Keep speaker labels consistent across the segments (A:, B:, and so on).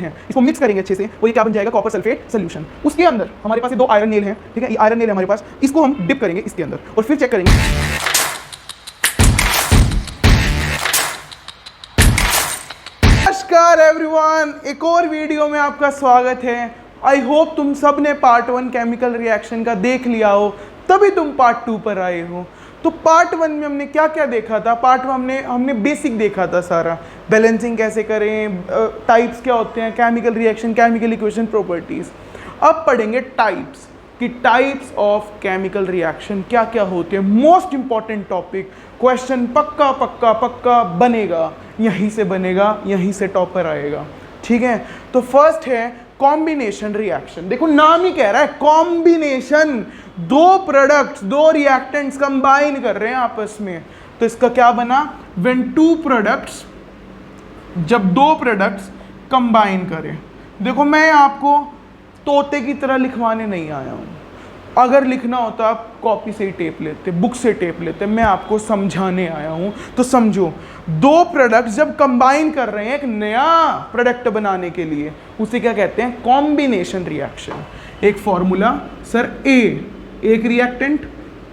A: है, इसको मिक्स करेंगे अच्छे से और ये क्या बन जाएगा, कॉपर सल्फेट सोल्यूशन। उसके अंदर हमारे पास ये 2 आयरन नेल हैं, ठीक है, ये आयरन नेल है हमारे पास, इसको हम डिप करेंगे इसके अंदर और फिर चेक करेंगे। नमस्कार एवरीवन, एक और वीडियो में आपका स्वागत है। आई होप तुम सब ने पार्ट 1 केमिकल रिएक्शन का देख लिया हो, तभी तुम पार्ट 2 पर आए हो। तो पार्ट 1 में हमने क्या क्या देखा था? पार्ट 1 हमने बेसिक देखा था सारा, बैलेंसिंग कैसे करें, टाइप्स क्या होते हैं, chemical reaction, chemical equation, properties. अब पढ़ेंगे टाइप्स कि टाइप्स ऑफ केमिकल रिएक्शन क्या क्या होते हैं। मोस्ट इंपॉर्टेंट टॉपिक, क्वेश्चन पक्का पक्का पक्का बनेगा, यहीं से बनेगा, यहीं से टॉपर आएगा, ठीक है। तो फर्स्ट है कॉम्बिनेशन रिएक्शन। देखो नाम ही कह रहा है कॉम्बिनेशन, 2 प्रोडक्ट्स, 2 रिएक्टेंट्स कंबाइन कर रहे हैं आपस में। तो इसका क्या बना, व्हेन 2 प्रोडक्ट्स, जब 2 प्रोडक्ट्स कंबाइन करें। देखो मैं आपको तोते की तरह लिखवाने नहीं आया हूं, अगर लिखना होता आप कॉपी से ही टेप लेते, बुक से टेप लेते, मैं आपको समझाने आया हूं। तो समझो, 2 प्रोडक्ट जब कंबाइन कर रहे हैं एक नया प्रोडक्ट बनाने के लिए, उसे क्या कहते हैं, कॉम्बिनेशन रिएक्शन। एक फॉर्मूला सर, ए एक रिएक्टेंट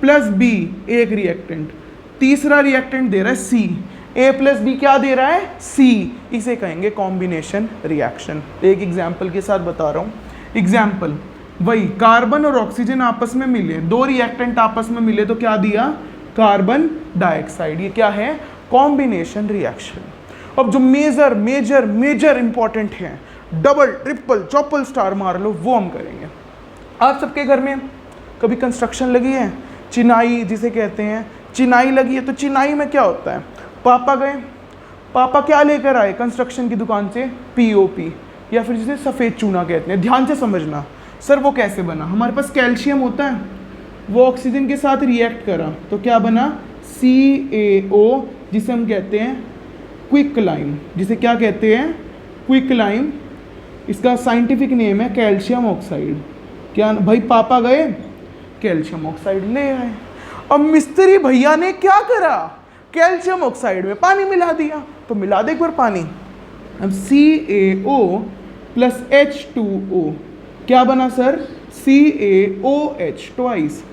A: प्लस बी एक रिएक्टेंट, तीसरा रिएक्टेंट दे रहा है सी, ए प्लस बी क्या दे रहा है, सी, इसे कहेंगे कॉम्बिनेशन रिएक्शन। एक एग्जाम्पल के साथ बता रहा हूं। एग्जाम्पल वही, कार्बन और ऑक्सीजन आपस में मिले, 2 रिएक्टेंट आपस में मिले तो क्या दिया, कार्बन डाइऑक्साइड। ये क्या है, कॉम्बिनेशन रिएक्शन। अब जो मेजर मेजर मेजर इंपॉर्टेंट है, डबल ट्रिपल चौपल स्टार मार लो, वो हम करेंगे। आप सबके घर में कभी कंस्ट्रक्शन लगी है, चिनाई जिसे कहते हैं, चिनाई लगी है। तो चिनाई में क्या होता है, पापा गए, पापा क्या लेकर आए कंस्ट्रक्शन की दुकान से, पीओपी, या फिर जिसे सफ़ेद चूना कहते हैं। ध्यान से समझना, सर वो कैसे बना, हमारे पास कैल्शियम होता है, वो ऑक्सीजन के साथ रिएक्ट करा तो क्या बना, CaO, जिसे हम कहते हैं क्विक लाइम, जिसे क्या कहते हैं, क्विक लाइम। इसका साइंटिफिक नेम है कैल्शियम ऑक्साइड। क्या भाई, पापा गए कैल्शियम ऑक्साइड ले आए। अब मिस्त्री भैया ने क्या करा, कैल्शियम ऑक्साइड में पानी मिला दिया। तो मिला दे एक बार पानी, अब CaO प्लस H2O क्या बना सर, CaOH ट्वाइस,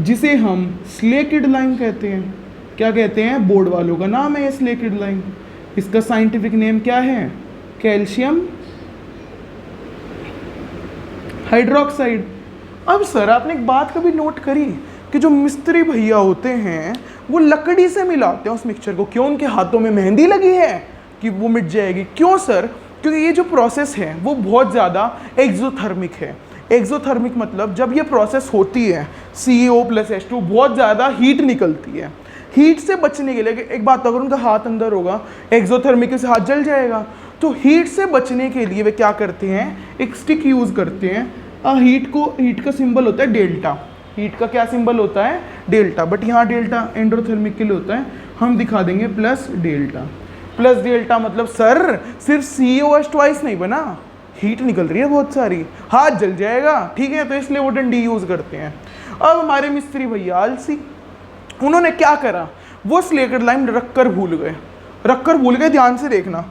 A: जिसे हम स्लेकिड लाइम कहते हैं। क्या कहते हैं, बोर्ड वालों का नाम है ये स्लेकिड लाइम। इसका साइंटिफिक नेम क्या है, कैल्शियम हाइड्रोक्साइड। अब सर आपने एक बात कभी नोट करी कि जो मिस्त्री भैया होते हैं वो लकड़ी से मिलाते हैं उस मिक्सचर को, क्यों, उनके हाथों में मेहंदी लगी है कि वो मिट जाएगी, क्यों सर, क्योंकि ये जो प्रोसेस है वो बहुत ज़्यादा एक्सोथर्मिक है। एक्सोथर्मिक मतलब जब ये प्रोसेस होती है, CO प्लस H2 बहुत ज़्यादा हीट निकलती है। हीट से बचने के लिए, एक बात, अगर उनका हाथ अंदर होगा एक्सोथर्मिक से हाथ जल जाएगा, तो हीट से बचने के लिए वे क्या करते हैं, एक स्टिक यूज़ करते हैं। हीट का सिंबल होता है डेल्टा, हीट का क्या सिंबल होता है, डेल्टा, बट यहाँ डेल्टा एंडोथर्मिक के लिए होता है, हम दिखा देंगे प्लस डेल्टा। प्लस डेल्टा मतलब सर सिर्फ COH ट्वाइस नहीं बना, हीट निकल रही है बहुत सारी, हाथ जल जाएगा, ठीक है, तो इसलिए वो डंडी यूज करते हैं। अब हमारे मिस्त्री भैया आलसी, उन्होंने क्या करा, वो स्लेकेड लाइम रखकर भूल गए, ध्यान से देखना,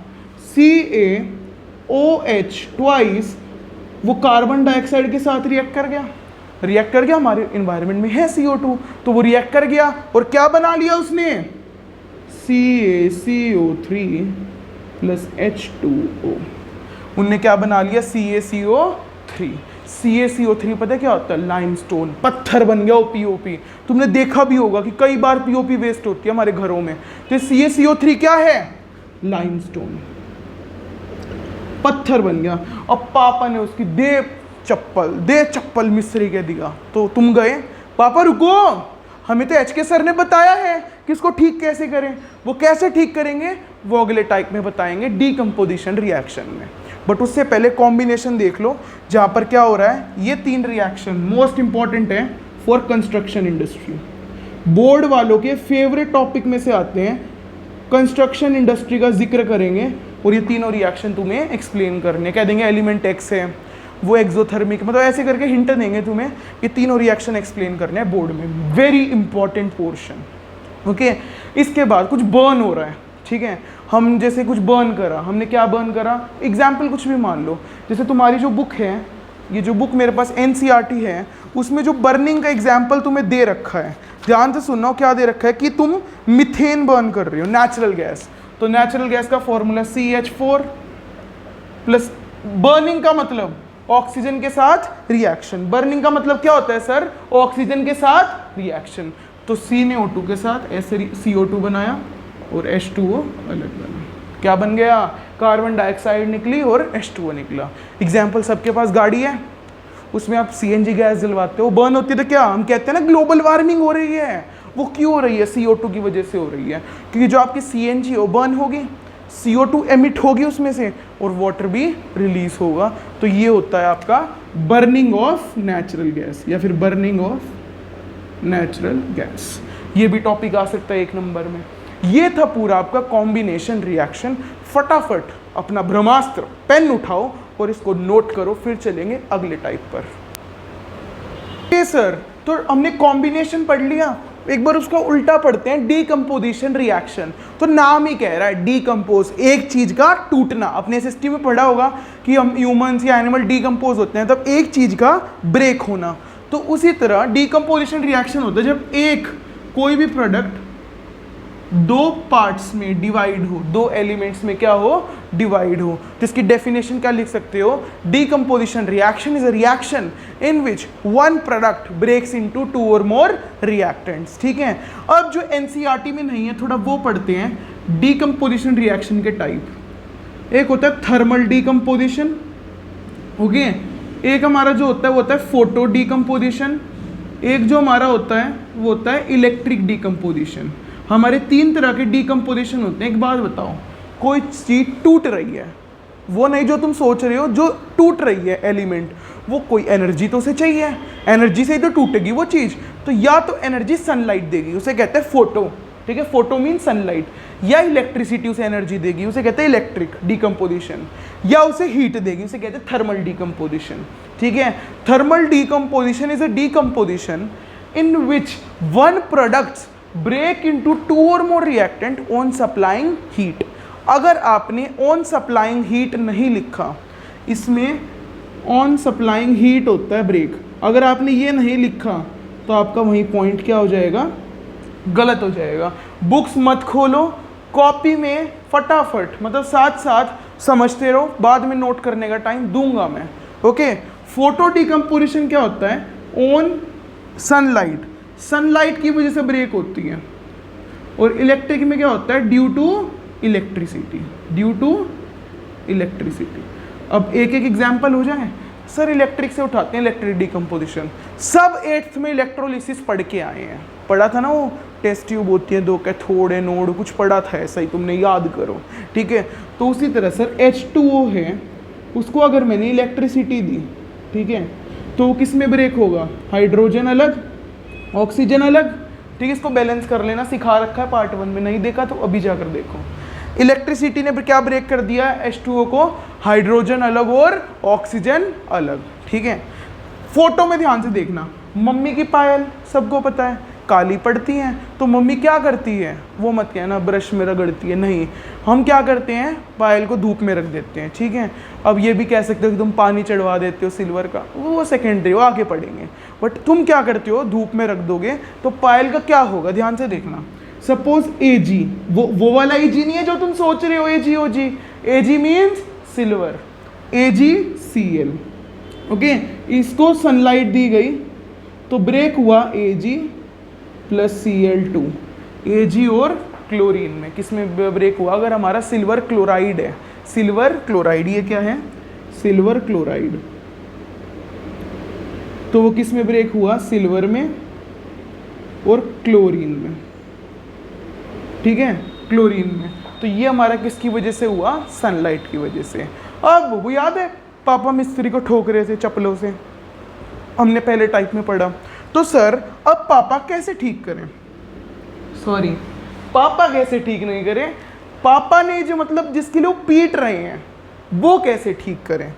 A: CaOH ट्वाइस वो कार्बन डाइऑक्साइड के साथ रिएक्ट कर गया, हमारे इन्वायरमेंट में है CO2, तो वो रिएक्ट कर गया और क्या बना लिया उसने, CaCO3 प्लस H2O। उनने क्या बना लिया, CaCO3। CaCO3 पता है क्या होता है, लाइमस्टोन, पत्थर बन गया वो POP। तुमने देखा भी होगा कि कई बार POP वेस्ट होती है हमारे घरों में, तो CaCO3 क्या है, लाइमस्टोन, पत्थर बन गया। अब पापा ने उसकी दे चप्पल मिस्त्री के दिया, तो तुम गए, पापा रुको, हमें तो HK सर ने बताया है कि इसको ठीक कैसे करें। वो कैसे ठीक करेंगे वो अगले टाइप में बताएंगे, डीकम्पोजिशन रिएक्शन में। बट उससे पहले कॉम्बिनेशन देख लो, जहाँ पर क्या हो रहा है, ये 3 रिएक्शन मोस्ट इंपॉर्टेंट है फॉर कंस्ट्रक्शन इंडस्ट्री। बोर्ड वालों के फेवरेट टॉपिक में से आते हैं, कंस्ट्रक्शन इंडस्ट्री का जिक्र करेंगे और ये तीनों रिएक्शन तुम्हें एक्सप्लेन करने, कह देंगे एलिमेंट X है, वो एक्सोथर्मिक, मतलब ऐसे करके हिंट देंगे तुम्हें, ये तीनों रिएक्शन एक्सप्लेन करने हैं बोर्ड में। Very important portion, okay. इसके बाद कुछ बर्न हो रहा है, ठीक है। हम जैसे कुछ बर्न करा, हमने क्या बर्न करा, एग्जाम्पल कुछ भी मान लो, जैसे तुम्हारी जो बुक है, ये जो बुक मेरे पास NCERT है, उसमें जो बर्निंग का एग्जाम्पल तुम्हें दे रखा है, ध्यान से सुनना, क्या दे रखा है कि तुम मिथेन बर्न कर रहे हो, नेचुरल गैस। तो नेचुरल गैस का फॉर्मूला CH4 प्लस, बर्निंग का मतलब ऑक्सीजन के साथ रिएक्शन। बर्निंग का मतलब क्या होता है सर, ऑक्सीजन के साथ रिएक्शन। तो C ने O2 के साथ ऐसे CO2 बनाया और H2O अलग बना, क्या बन गया, कार्बन डाइऑक्साइड निकली और H2O निकला। एग्जाम्पल, सबके पास गाड़ी है, उसमें आप CNG गैस जलवाते हो, बर्न होती है, तो क्या हम कहते हैं ना ग्लोबल वार्मिंग हो रही है। वो क्यों हो रही है, CO2 की वजह से हो रही है, क्योंकि जो आपकी CNG हो बर्न होगी, CO2 एमिट होगी उसमें से और वाटर भी रिलीज होगा। तो ये होता है आपका बर्निंग ऑफ नेचुरल गैस या फिर बर्निंग ऑफ नेचुरल गैस। ये भी टॉपिक आ सकता है 1 नंबर में। ये था पूरा आपका कॉम्बिनेशन रिएक्शन। फटाफट अपना ब्रह्मास्त्र पेन उठाओ और इसको नोट करो, फिर चलेंगे अगले टाइप पर। सर, तो हमने कॉम्बिनेशन पढ़ लिया, एक बार उसका उल्टा पढ़ते हैं, डीकंपोजिशन रिएक्शन। तो नाम ही कह रहा है डीकंपोज, एक चीज का टूटना। अपने SST में पढ़ा होगा कि हम ह्यूमंस या एनिमल डीकंपोज होते हैं, तब एक चीज का ब्रेक होना। तो उसी तरह डीकंपोजिशन रिएक्शन होता है जब एक कोई भी प्रोडक्ट 2 पार्ट्स में डिवाइड हो, 2 एलिमेंट्स में क्या हो, डिवाइड हो। तो इसकी डेफिनेशन क्या लिख सकते हो, decomposition reaction is a reaction in which one product breaks into 2 or more reactants. ठीक है। अब जो NCERT में नहीं है, थोड़ा वो पढ़ते हैं, डीकंपोजिशन रिएक्शन के टाइप। एक होता है थर्मल डीकंपोजिशन, ओके, एक हमारा जो होता है वो होता है फोटो डीकंपोजिशन, एक जो हमारा होता है वो होता है इलेक्ट्रिक डीकंपोजिशन। हमारे 3 तरह के डीकंपोजिशन होते हैं। एक बात बताओ, कोई चीज टूट रही है, वो नहीं जो तुम सोच रहे हो, जो टूट रही है एलिमेंट, वो कोई एनर्जी तो उसे चाहिए, एनर्जी से ही तो टूटेगी वो चीज। तो या तो एनर्जी सनलाइट देगी, उसे कहते हैं फोटो, ठीक है, फोटो मीन सनलाइट, या इलेक्ट्रिसिटी उसे एनर्जी देगी, उसे कहते हैं इलेक्ट्रिक डीकंपोजिशन, या उसे हीट देगी, उसे कहते हैं थर्मल डीकंपोजिशन। ठीक है। Thermal decomposition is a decomposition in which one products break into 2 or more reactant on supplying heat. अगर आपने ऑन सप्लाइंग हीट नहीं लिखा, इसमें ऑन सप्लाइंग हीट होता है ब्रेक, अगर आपने ये नहीं लिखा तो आपका वही पॉइंट क्या हो जाएगा, गलत हो जाएगा। बुक्स मत खोलो, कॉपी में फटाफट, मतलब साथ साथ समझते रहो, बाद में नोट करने का टाइम दूंगा मैं। ओके। फोटो डीकंपोजिशन क्या होता है, ऑन सनलाइट, सनलाइट की वजह से ब्रेक होती है। और इलेक्ट्रिक में क्या होता है, due to electricity, due to electricity. अब एक एक एग्जाम्पल हो जाए सर। इलेक्ट्रिक से उठाते हैं, इलेक्ट्रिक डीकंपोजिशन सब 8th में इलेक्ट्रोलिसिस पढ़ के आए हैं, पढ़ा था ना, वो टेस्ट ट्यूब होती है, 2 कैथोड नोड, कुछ पढ़ा था ऐसा ही, तुमने याद करो। ठीक है। तो उसी तरह सर H2O है, उसको अगर मैंने इलेक्ट्रिसिटी दी, ठीक है, तो वो किस में ब्रेक होगा, हाइड्रोजन अलग, ऑक्सीजन अलग। ठीक है। इसको बैलेंस कर लेना, सिखा रखा है पार्ट 1 में, नहीं देखा तो अभी जाकर देखो। इलेक्ट्रिसिटी ने क्या ब्रेक कर दिया, H2O को, हाइड्रोजन अलग और ऑक्सीजन अलग। ठीक है। फोटो में ध्यान से देखना, मम्मी की पायल सबको पता है काली पड़ती हैं, तो मम्मी क्या करती है, वो मत कहना ब्रश में रगड़ती है, नहीं, हम क्या करते हैं, पायल को धूप में रख देते हैं। ठीक है। अब ये भी कह सकते हो कि तुम पानी चढ़वा देते हो सिल्वर का, वो सेकेंडरी, वो आगे पढ़ेंगे, बट तुम क्या करते हो, धूप में रख दोगे तो पायल का क्या होगा, ध्यान से देखना। सपोज Ag, वो वाला Ag नहीं है जो तुम सोच रहे हो, AgOG, Ag means silver, AgCl। Okay. इसको सनलाइट दी गई तो ब्रेक हुआ Ag प्लस Cl2, Ag और क्लोरीन में किस में ब्रेक हुआ, अगर हमारा सिल्वर क्लोराइड है, सिल्वर क्लोराइड, ये क्या है, सिल्वर क्लोराइड, तो वो किस में ब्रेक हुआ, सिल्वर में और क्लोरीन में। ठीक है, क्लोरीन में। तो ये हमारा किसकी वजह से हुआ, सनलाइट की वजह से। अब वो याद है पापा मिस्त्री को ठोक रहे थे चप्पलों से, हमने पहले टाइप में पढ़ा। तो सर अब पापा कैसे ठीक करें, सॉरी पापा कैसे ठीक नहीं करें, पापा ने जो मतलब जिसके लिए वो पीट रहे हैं वो कैसे ठीक करें।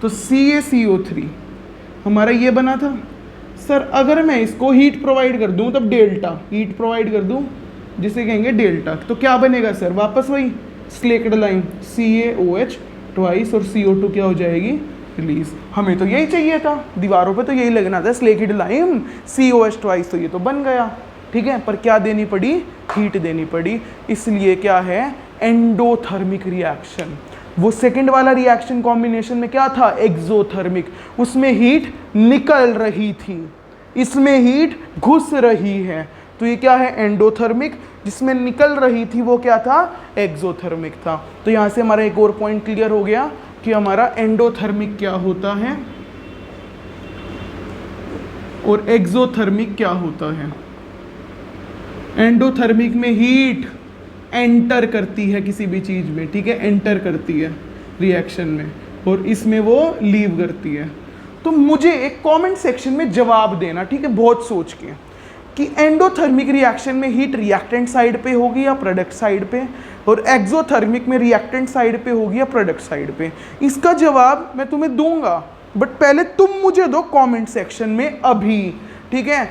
A: तो CaCO3 हमारा ये बना था। सर अगर मैं इसको हीट प्रोवाइड कर दूं, तब डेल्टा हीट प्रोवाइड कर दूं, जिसे कहेंगे डेल्टा। तो क्या बनेगा सर, वापस वही स्लेक्ड लाइन CaOH ट्वाइस और CO2 क्या हो जाएगी, रिलीज। हमें तो यही चाहिए था, दीवारों पे तो यही लगना था, स्लेक्ड लाइन COH ट्वाइस, तो ये तो बन गया, ठीक है। पर क्या देनी पड़ी, हीट देनी पड़ी, इसलिए क्या है, एंडोथर्मिक रिएक्शन। वो सेकंड वाला रिएक्शन कॉम्बिनेशन में क्या था, एक्सोथर्मिक, उसमें हीट निकल रही थी, इसमें हीट घुस रही है, तो ये क्या है, एंडोथर्मिक। जिसमें निकल रही थी वो क्या था, एक्सोथर्मिक था। तो यहाँ से हमारा एक और पॉइंट क्लियर हो गया कि हमारा एंडोथर्मिक क्या होता है और एक्सोथर्मिक क्या होता है। एंडोथर्मिक में हीट एंटर करती है किसी भी चीज में, ठीक है, एंटर करती है रिएक्शन में, और इसमें वो लीव करती है। तो मुझे एक कमेंट सेक्शन में जवाब देना, ठीक है, बहुत सोच के, कि एंडोथर्मिक रिएक्शन में हीट रिएक्टेंट साइड पे होगी या प्रोडक्ट साइड पे, और एक्सोथर्मिक में रिएक्टेंट साइड पे होगी या प्रोडक्ट साइड पे। इसका जवाब मैं तुम्हें दूंगा, बट पहले तुम मुझे दो कमेंट सेक्शन में अभी, ठीक है।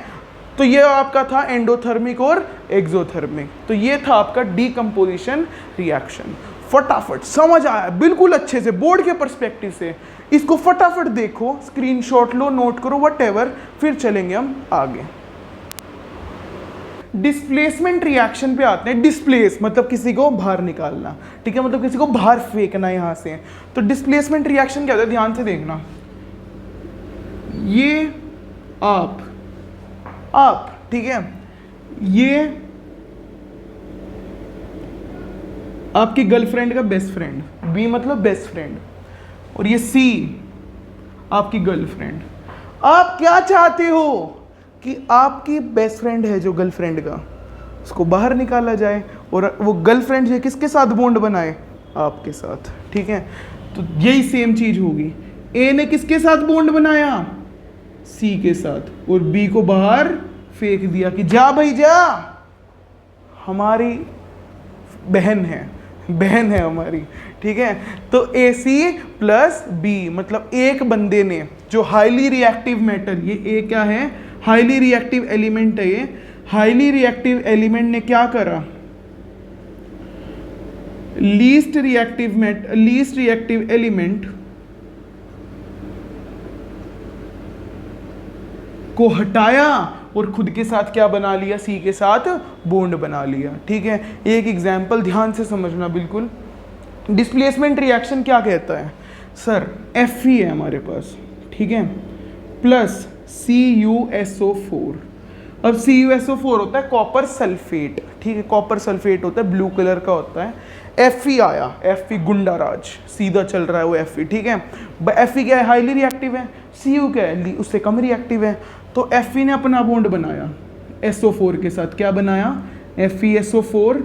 A: तो ये आपका था एंडोथर्मिक और एक्सोथर्मिक। तो ये था आपका डीकंपोजिशन रिएक्शन। फटाफट समझ आया, बिल्कुल अच्छे से बोर्ड के पर्सपेक्टिव से इसको फटाफट देखो, स्क्रीनशॉट लो, नोट करो, व्हाटएवर, फिर चलेंगे हम आगे। डिस्प्लेसमेंट रिएक्शन पे आते हैं। डिस्प्लेस मतलब किसी को बाहर निकालना, ठीक है, मतलब किसी को बाहर फेंकना यहां से। तो डिस्प्लेसमेंट रिएक्शन क्या होता है, ध्यान से देखना। ये आप, ठीक है, ये आपकी गर्लफ्रेंड का बेस्ट फ्रेंड, बी मतलब बेस्ट फ्रेंड, और ये सी आपकी गर्लफ्रेंड। आप क्या चाहते हो कि आपकी बेस्ट फ्रेंड है जो गर्लफ्रेंड का, उसको बाहर निकाला जाए, और वो गर्लफ्रेंड जो किसके साथ बॉन्ड बनाए, आपके साथ, ठीक है। तो यही सेम चीज होगी, ए ने किसके साथ बॉन्ड बनाया, सी के साथ, और बी को बाहर फेंक दिया कि जा भाई जा, हमारी बहन है हमारी, ठीक है। तो AC प्लस B मतलब एक बंदे ने, जो हाईली रिएक्टिव मैटर, ये ए क्या है, हाईली रिएक्टिव एलिमेंट है, ये हाईली रिएक्टिव एलिमेंट ने क्या करा, लीस्ट रिएक्टिव एलिमेंट को हटाया और खुद के साथ क्या बना लिया, सी के साथ बॉन्ड बना लिया, ठीक है। एक एग्जांपल ध्यान से समझना बिल्कुल। डिस्प्लेसमेंट रिएक्शन क्या कहता है, सर Fe है हमारे पास, ठीक है, प्लस CuSO4। अब CuSO4 होता है कॉपर सल्फेट, ठीक है, कॉपर सल्फेट होता है, ब्लू कलर का होता है। Fe आया, Fe गुंडाराज, सीधा चल रहा है वो Fe, ठीक है। Fe क्या है, हाईली रिएक्टिव है, Cu क्या है, उससे कम रिएक्टिव है। तो Fe ने अपना बॉन्ड बनाया SO4 के साथ, क्या बनाया, FeSO4,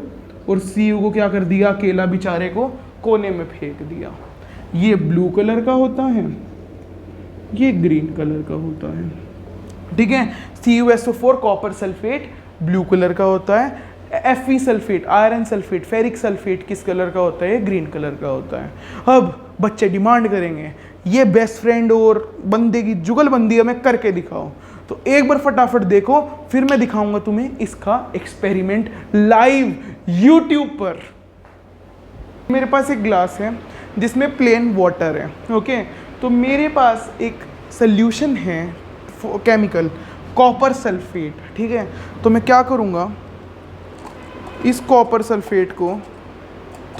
A: और Cu को क्या कर दिया, अकेला बेचारे को कोने में फेंक दिया। ये ब्लू कलर का होता है, ये ग्रीन कलर का होता है, ठीक है। CuSO4 copper sulphate blue colour का होता है, Fe sulphate, iron sulphate, ferric sulphate किस कलर का होता है, ग्रीन कलर का होता है। अब बच्चे डिमांड करेंगे ये बेस्ट फ्रेंड और बंदे की जुगलबंदी हमें करके दिखाओ। तो एक बार फटाफट देखो, फिर मैं दिखाऊंगा तुम्हें इसका एक्सपेरिमेंट लाइव YouTube पर। मेरे पास एक ग्लास है जिसमें प्लेन वाटर है, ओके। तो मेरे पास एक सल्यूशन है केमिकल कॉपर सल्फेट, ठीक है। तो मैं क्या करूँगा, इस कॉपर सल्फेट को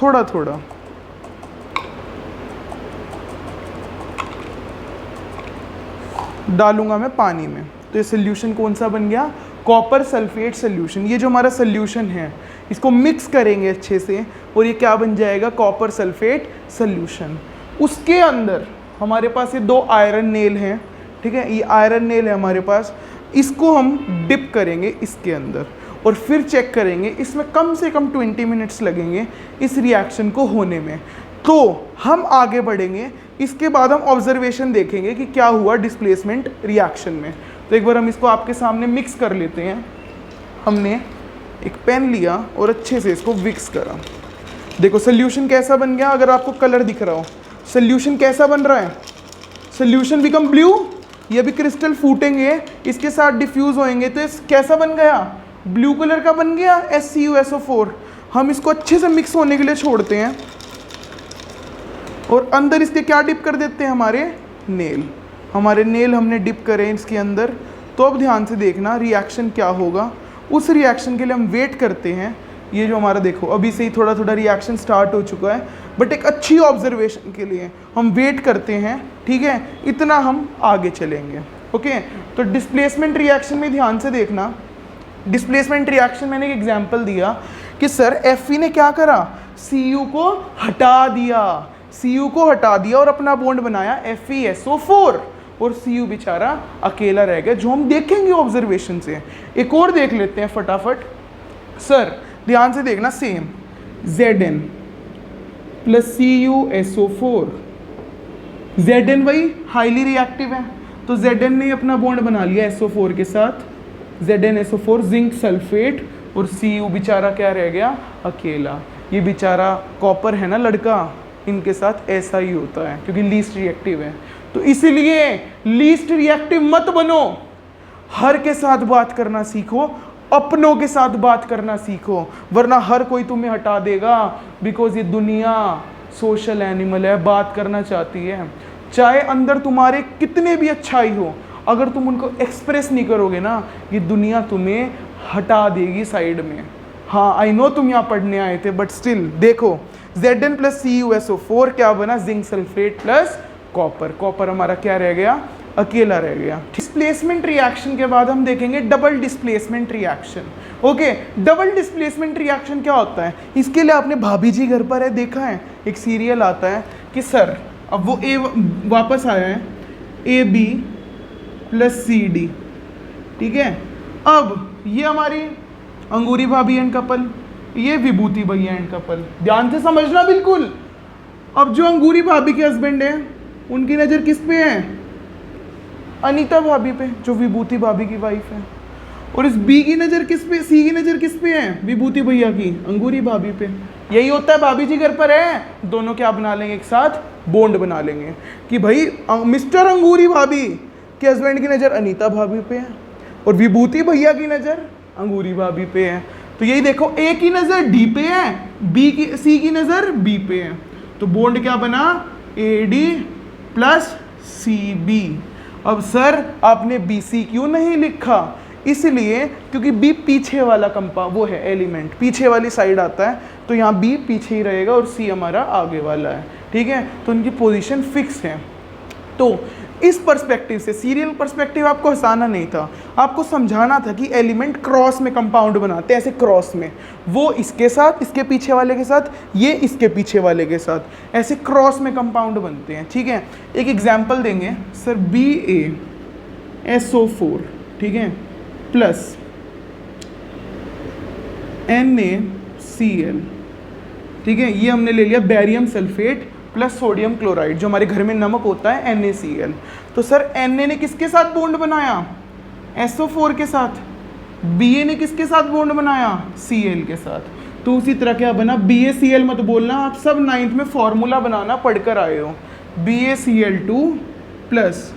A: थोड़ा थोड़ा डालूंगा मैं पानी में। तो ये सल्यूशन कौन सा बन गया, कॉपर सल्फेट सल्यूशन। ये जो हमारा सल्यूशन है इसको मिक्स करेंगे अच्छे से, और ये क्या बन जाएगा, कॉपर सल्फेट सल्यूशन। उसके अंदर हमारे पास ये दो आयरन नेल हैं, ठीक है, ये आयरन नेल है हमारे पास। इसको हम डिप करेंगे इसके अंदर और फिर चेक करेंगे, इसमें कम से कम 20 मिनट्स लगेंगे इस रिएक्शन को होने में। तो हम आगे बढ़ेंगे, इसके बाद हम ऑब्जर्वेशन देखेंगे कि क्या हुआ डिस्प्लेसमेंट रिएक्शन में। तो एक बार हम इसको आपके सामने मिक्स कर लेते हैं। हमने एक पेन लिया और अच्छे से इसको मिक्स करा। देखो सोल्यूशन कैसा बन गया, अगर आपको कलर दिख रहा हो, सोल्यूशन कैसा बन रहा है, सोल्यूशन बिकम ब्लू। ये भी क्रिस्टल फूटेंगे, इसके साथ डिफ्यूज होएंगे, तो कैसा बन गया, ब्लू कलर का बन गया SCuSO4। हम इसको अच्छे से मिक्स होने के लिए छोड़ते हैं और अंदर इसके क्या डिप कर देते हैं, हमारे नेल हमने डिप करे इसके अंदर। तो अब ध्यान से देखना रिएक्शन क्या होगा। उस रिएक्शन के लिए हम वेट करते हैं। ये जो हमारा देखो अभी से ही थोड़ा थोड़ा रिएक्शन स्टार्ट हो चुका है, बट एक अच्छी ऑब्जर्वेशन के लिए हम वेट करते हैं, ठीक है। इतना हम आगे चलेंगे, ओके। तो डिस्प्लेसमेंट रिएक्शन में ध्यान से देखना। डिस्प्लेसमेंट रिएक्शन मैंने एक एग्जांपल दिया कि सर Fe ने क्या करा, Cu को हटा दिया और अपना बॉन्ड बनाया FeSO4 और Cu बेचारा अकेला रह गया, जो हम देखेंगे ऑब्जर्वेशन से। एक और देख लेते हैं फटाफट। सर ध्यान से देखना, same Zn plus CuSO4, Zn वही हाईली रिएक्टिव है, तो Zn ने अपना बॉन्ड बना लिया SO4 के साथ, ZnSO4 जिंक सल्फेट, और Cu बेचारा क्या रह गया, अकेला। ये बेचारा कॉपर है ना लड़का, इनके साथ ऐसा ही होता है क्योंकि लीस्ट रिएक्टिव है। तो इसलिए लीस्ट रिएक्टिव मत बनो, हर के साथ बात करना सीखो, अपनों के साथ बात करना सीखो, वरना हर कोई तुम्हें हटा देगा। बिकॉज ये दुनिया सोशल एनिमल है, बात करना चाहती है। चाहे अंदर तुम्हारे कितने भी अच्छाई हो, अगर तुम उनको एक्सप्रेस नहीं करोगे ना, ये दुनिया तुम्हें हटा देगी साइड में। हाँ आई नो तुम यहाँ पढ़ने आए थे, बट स्टिल देखो Zn प्लस CuSO4 क्या बना, zinc sulphate plus copper. Copper हमारा क्या रह गया, अकेला रह गया। डिस्प्लेसमेंट रिएक्शन के बाद हम देखेंगे double displacement reaction. Okay, double displacement reaction क्या होता है, इसके लिए आपने भाभी जी घर पर है देखा है, एक सीरियल आता है कि सर अब वो ए वापस आया है, AB प्लस CD, ठीक है। अब ये हमारी अंगूरी भाभी एंड कपल, ये विभूति भैया एंड कपल, ध्यान से समझना बिल्कुल। अब जो अंगूरी भाभी के हस्बैंड है उनकी नज़र किस पे है, अनीता भाभी पे, जो विभूति भाभी की वाइफ है। और इस बी की नज़र किस पे, सी की नज़र किस पे है, विभूति भैया की अंगूरी भाभी पे। यही होता है, भाभी जी घर पर है, दोनों क्या बना लेंगे, एक साथ बॉन्ड बना लेंगे कि भाई मिस्टर अंगूरी भाभी के हस्बैंड की नज़र अनीता भाभी पे है और विभूति भैया की नज़र अंगूरी भाभी पे है। तो यही देखो, ए की नज़र डी पे है, सी की नज़र बी पे है, तो बॉन्ड क्या बना, AD प्लस CB। अब सर आपने BC क्यों नहीं लिखा, इसलिए क्योंकि B पीछे वाला कंपाउंड वो है एलिमेंट, पीछे वाली साइड आता है, तो यहाँ B पीछे ही रहेगा और C हमारा आगे वाला है, ठीक है। तो उनकी पोजीशन फिक्स है। तो इस पर्सपेक्टिव से, सीरियल पर्सपेक्टिव आपको हंसाना नहीं था, आपको समझाना था कि एलिमेंट क्रॉस में कंपाउंड बनाते हैं, ऐसे क्रॉस में, वो इसके साथ, इसके पीछे वाले के साथ, ये इसके pीछे वाले के साथ, ऐसे क्रॉस में कंपाउंड बनते हैं, ठीक है। एक एग्जांपल देंगे सर, BaSO4, ठीक है, प्लस NaCl, ठीक है। ये हमने ले लिया barium sulphate plus sodium chloride, जो हमारे घर में नमक होता है NaCl। तो सर Na ने किसके साथ बॉन्ड बनाया, SO4 के साथ। Ba ने किसके साथ बॉन्ड बनाया, Cl के साथ। तो उसी तरह क्या बना, BaCl मत बोलना, आप सब 9th में फॉर्मूला बनाना पढ़कर आए हो, BaCl2 प्लस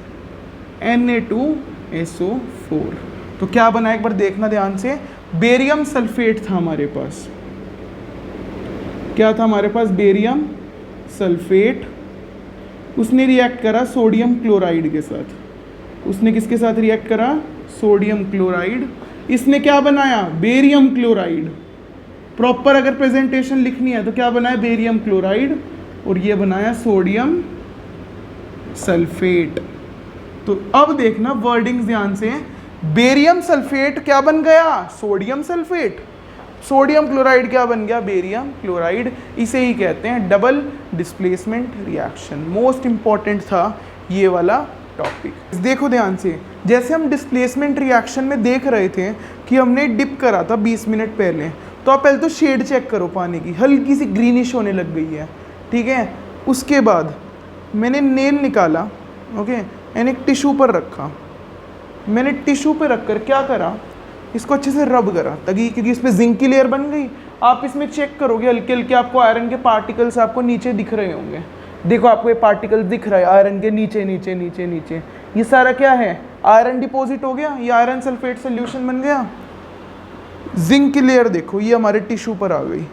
A: Na2SO4। तो क्या बना, एक बार देखना ध्यान से, बेरियम सल्फेट था हमारे पास, क्या था हमारे पास, बेरियम सल्फेट, उसने रिएक्ट करा सोडियम क्लोराइड के साथ। उसने किसके साथ रिएक्ट करा, सोडियम क्लोराइड। इसने क्या बनाया, बेरियम क्लोराइड। प्रॉपर अगर प्रेजेंटेशन लिखनी है तो क्या बनाया, बेरियम क्लोराइड, और ये बनाया सोडियम सल्फेट। तो अब देखना वर्डिंग ध्यान से, बेरियम सल्फेट क्या बन गया, सोडियम सल्फेट, सोडियम क्लोराइड क्या बन गया, बेरियम क्लोराइड। इसे ही कहते हैं double displacement reaction. Most important था ये वाला टॉपिक। देखो ध्यान से, जैसे हम डिस्प्लेसमेंट रिएक्शन में देख रहे थे कि हमने डिप करा था 20 मिनट पहले, तो आप पहले तो शेड चेक करो पानी की, हल्की सी ग्रीनिश होने लग गई है, ठीक है। उसके बाद मैंने नेल निकाला, ओके, मैंने एक टिश्यू पर रखा, मैंने टिश्यू पर रखकर क्या करा, इसको अच्छे से रब करा, ताकि क्योंकि इस पर जिंक की लेयर बन गई। आप इसमें चेक करोगे हल्के हल्के आपको आयरन के पार्टिकल्स आपको नीचे दिख रहे होंगे। देखो आपको ये पार्टिकल दिख रहा है आयरन के नीचे नीचे नीचे नीचे, ये सारा क्या है, आयरन डिपॉजिट हो गया, ये आयरन सल्फेट सोल्यूशन बन गया। जिंक की लेयर देखो, ये हमारे टिश्यू पर आ गई।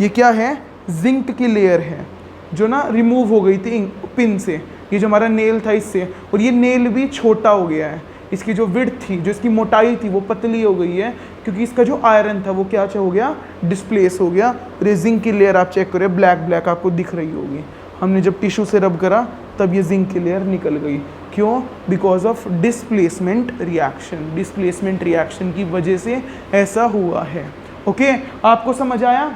A: ये क्या है? जिंक की लेयर है जो ना रिमूव हो गई थी पिन से। ये जो हमारा नेल था इससे, और ये नेल भी छोटा हो गया है। इसकी जो विड्थ थी, जो इसकी मोटाई थी, वो पतली हो गई है क्योंकि इसका जो आयरन था वो क्या हो गया? डिस्प्लेस हो गया। और ये जिंक की लेयर आप चेक करें, ब्लैक ब्लैक आपको दिख रही होगी। हमने जब टिश्यू से रब करा तब ये जिंक की लेयर निकल गई। क्यों? Because of displacement reaction. Displacement reaction की वजह से ऐसा हुआ है। ओके, आपको समझ आया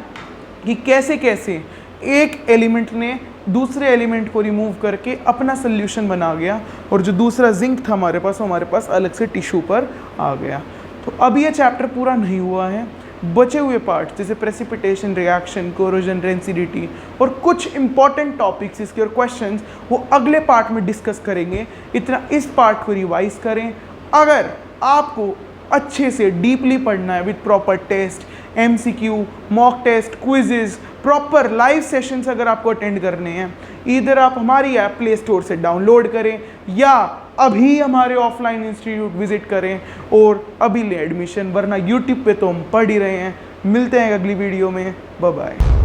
A: कि कैसे कैसे एक एलिमेंट ने दूसरे एलिमेंट को रिमूव करके अपना सोल्यूशन बना गया, और जो दूसरा जिंक था हमारे पास, वो हमारे पास अलग से टिश्यू पर आ गया। तो अब ये चैप्टर पूरा नहीं हुआ है। बचे हुए पार्ट जैसे प्रेसिपिटेशन रिएक्शन, कोरोजन, रेंसिडिटी और कुछ इंपॉर्टेंट टॉपिक्स इसके और क्वेश्चंस वो अगले पार्ट में डिस्कस करेंगे। इतना इस पार्ट को रिवाइज करें। अगर आपको अच्छे से डीपली पढ़ना है with proper test, MCQ, mock test, quizzes, proper live sessions अगर आपको अटेंड करने हैं, इधर आप हमारी ऐप प्ले स्टोर से डाउनलोड करें या अभी हमारे ऑफलाइन इंस्टीट्यूट विजिट करें और अभी ले एडमिशन, वरना यूट्यूब पे तो हम पढ़ ही रहे हैं। मिलते हैं अगली वीडियो में। Bye bye.